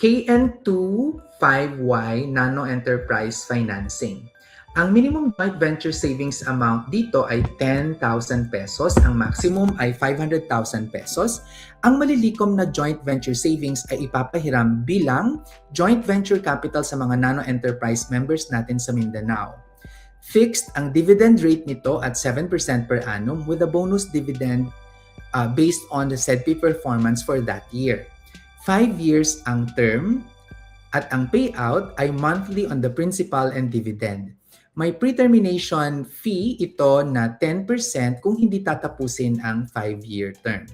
KN25Y Nano Enterprise Financing. Ang minimum joint venture savings amount dito ay 10,000 pesos, ang maximum ay 500,000 pesos. Ang malilikom na joint venture savings ay ipapahiram bilang joint venture capital sa mga nano enterprise members natin sa Mindanao. Fixed ang dividend rate nito at 7% per annum with a bonus dividend based on the SEDPI performance for that year. 5 years ang term at ang payout ay monthly on the principal and dividend. May pre-termination fee ito na 10% kung hindi tatapusin ang 5-year term.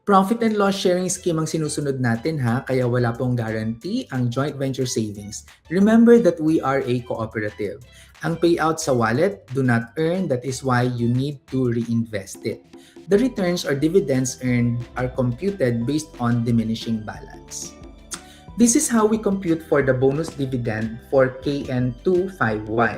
Profit and loss sharing scheme ang sinusunod natin kaya wala pong guarantee ang joint venture savings. Remember that we are a cooperative. Ang payout sa wallet do not earn, that is why you need to reinvest it. The returns or dividends earned are computed based on diminishing balance. This is how we compute for the bonus dividend for KN25Y.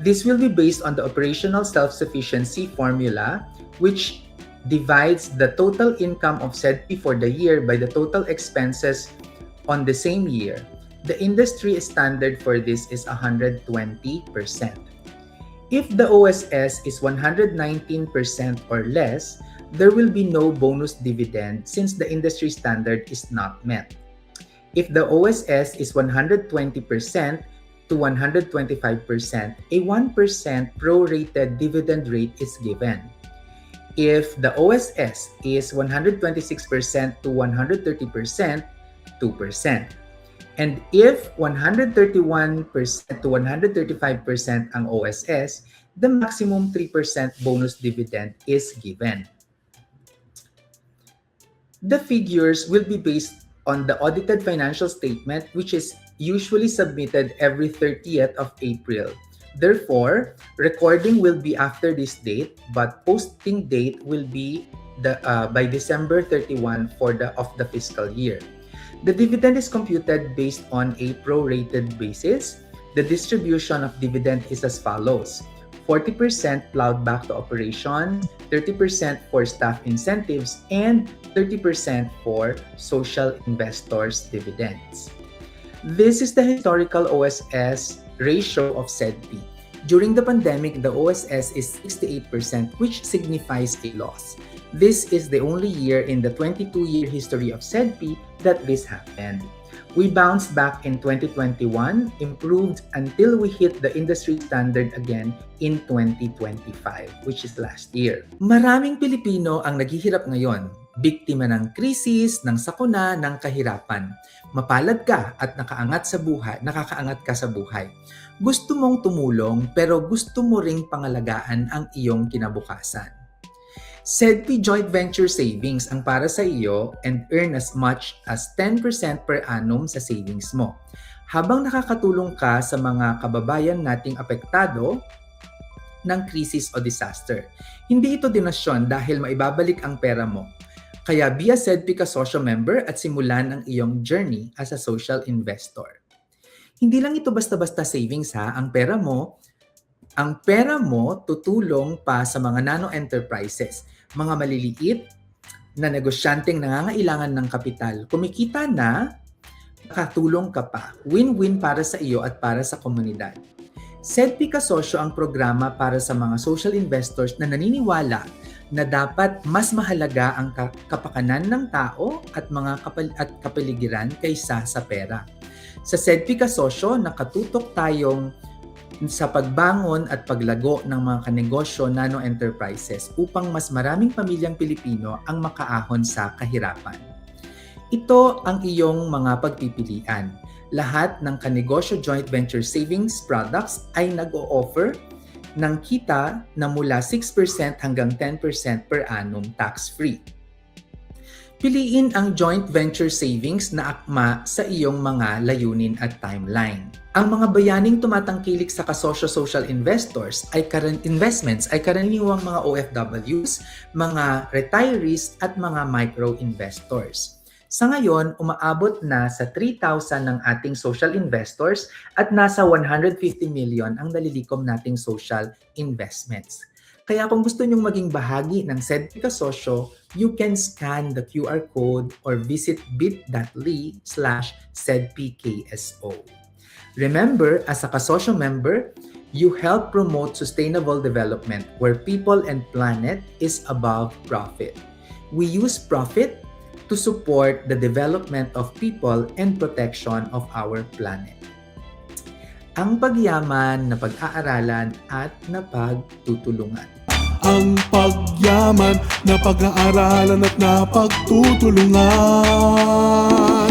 This will be based on the operational self-sufficiency formula, which divides the total income of SEDPI for the year by the total expenses on the same year. The industry standard for this is 120%. If the OSS is 119% or less, there will be no bonus dividend since the industry standard is not met. If the OSS is 120% to 125%, a 1% prorated dividend rate is given. If the OSS is 126% to 130%, 2%. And if 131% to 135% ang OSS, the maximum 3% bonus dividend is given. The figures will be based on the audited financial statement, which is usually submitted every 30th of April. Therefore, recording will be after this date, but posting date will be by December 31 of the fiscal year. The dividend is computed based on a prorated basis. The distribution of dividend is as follows: 40% plowed back to operations, 30% for staff incentives, and 30% for social investors' dividends. This is the historical OSS ratio of SEDPI. During the pandemic, the OSS is 68%, which signifies a loss. This is the only year in the 22-year history of SEDPI that this happened. We bounced back in 2021, improved until we hit the industry standard again in 2025, which is last year. Maraming Pilipino ang naghihirap ngayon, biktima ng krisis, ng sakuna, ng kahirapan. Mapalad ka at nakakaangat ka sa buhay. Gusto mong tumulong pero gusto mo ring pangalagaan ang iyong kinabukasan. SEDPI Joint Venture Savings ang para sa iyo and earn as much as 10% per annum sa savings mo. Habang nakakatulong ka sa mga kababayan nating apektado ng krisis o disaster. Hindi ito donasyon dahil maibabalik ang pera mo. Kaya be a SEDPI Kasosyo member at simulan ang iyong journey as a social investor. Hindi lang ito basta-basta savings ang pera mo tutulong pa sa mga nano enterprises, mga maliliit na negosyanteng nangangailangan ng kapital. Kumikita na, nakatulong ka pa. Win-win para sa iyo at para sa komunidad. SEDPI Kasosyo ang programa para sa mga social investors na naniniwala na dapat mas mahalaga ang kapakanan ng tao at mga kapaligiran kaysa sa pera. Sa SEDPI Kasosyo, nakatutok tayong sa pagbangon at paglago ng mga kanegosyo nano enterprises upang mas maraming pamilyang Pilipino ang makaahon sa kahirapan. Ito ang iyong mga pagpipilian. Lahat ng kanegosyo joint venture savings products ay nag-o-offer ng kita na mula 6% hanggang 10% per annum tax-free. Piliin ang joint venture savings na akma sa iyong mga layunin at timeline. Ang mga bayaning tumatangkilik sa kasosyo social investors ay karaniwang mga OFWs, mga retirees at mga micro-investors. Sa ngayon, umaabot na sa 3,000 ng ating social investors at nasa 150 million ang nalilikom nating social investments. Kaya kung gusto nyong maging bahagi ng SEDPI Kasosyo, you can scan the QR code or visit bit.ly/SEDPKSO. Remember, as a Kasosyo member, you help promote sustainable development where people and planet is above profit. We use profit to support the development of people and protection of our planet. Ang pagyaman na pag-aaralan at napagtutulungan. Ang pagyaman na pag-aaralan at napagtutulungan.